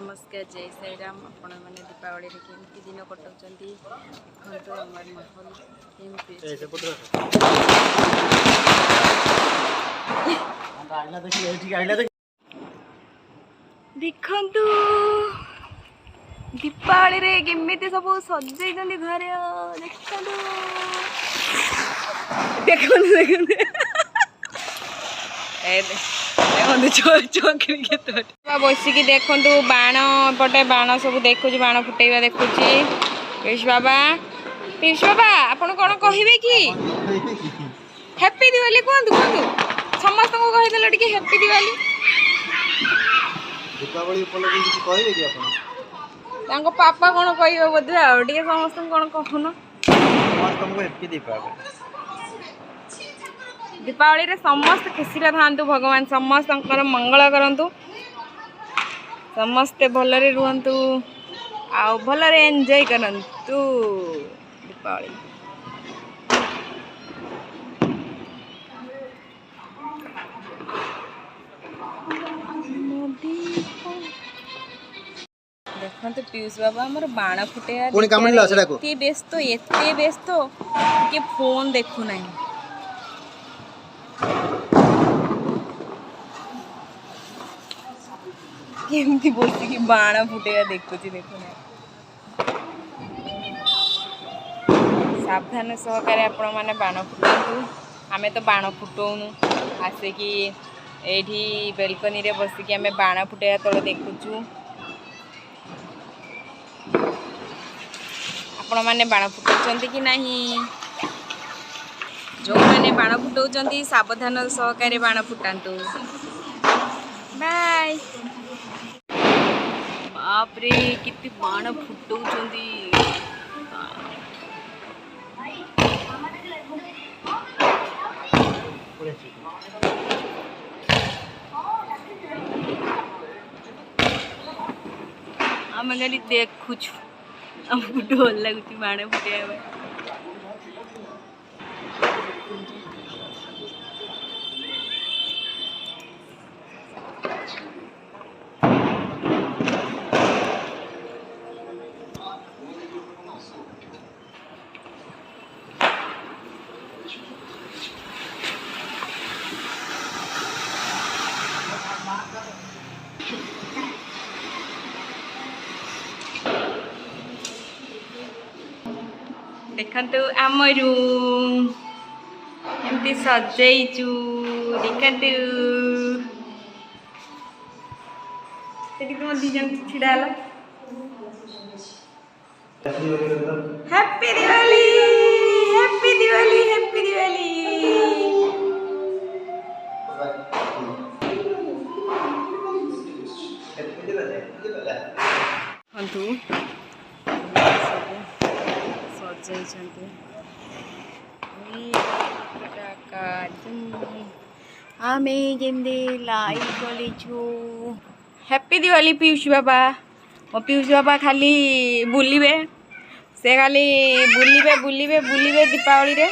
नमस्कार जय साई राम। आपण मैंने दीपावली केमती दिन कटाऊँच देखो आमर माहौल देखु दीपावली केमी सब सजे घर देखु बसिकी देखु बाण पटे बाण सब देखुची बाण फुटेवा देखुची। पीयूष बाबा आपन कौन कहे कि हैप्पी दिवाली कहतु कहतु समस्त को कहीदेल टिके हैप्पी दिवाली। दीपावली उपलक्षे किछि कहिबे कि आपन तांको पापा कौन कहबे बोधे आ टिके समस्त कौन कहन समस्त को हैप्पी दीपावली। दीपावली रे समस्त खुशी थांतु भगवान समस्त मंगल करंतु समस्ते भलरे रुहंतु आ भलरे एंजॉय करंतु दीपावली। देखते पीयूष बाबा हमर बाण फुटेया एते व्यस्त कि फोन देखु नहीं। केमती बसिकी बाण फुटेया देखुची देखुना सावधान सहकारे आपण माने बाण फुटातु। आमे तो बाण फुटौनु आसिकी एठी बेलकनी रे बसिकी आमे बाण फुटेया तळे देखुचु। आपण माने बाण फुटौचंती कि नहीं? जो माने बाण फुटौचंती सावधान सहकारे बाण फुटांतु। बाय। बाप रे कितनी बाण फुटौचंती। आम खाली देखुछु हमको डर लगुच बाण फुटेया। देखंतु आम रूम एमती सजेइचु देखंतु सेठी तुम दी जन छिड़ा हला। Happy Diwali happy Diwali happy Diwali. हंतु आमे जेंदे लाइट गलीछु। हैप्पी दिवाली पीयूष बाबा। मो पीयूष बाबा खाली बुलिबे से खाली बुलिबे बुलिबे बुलिबे दीपावली रे।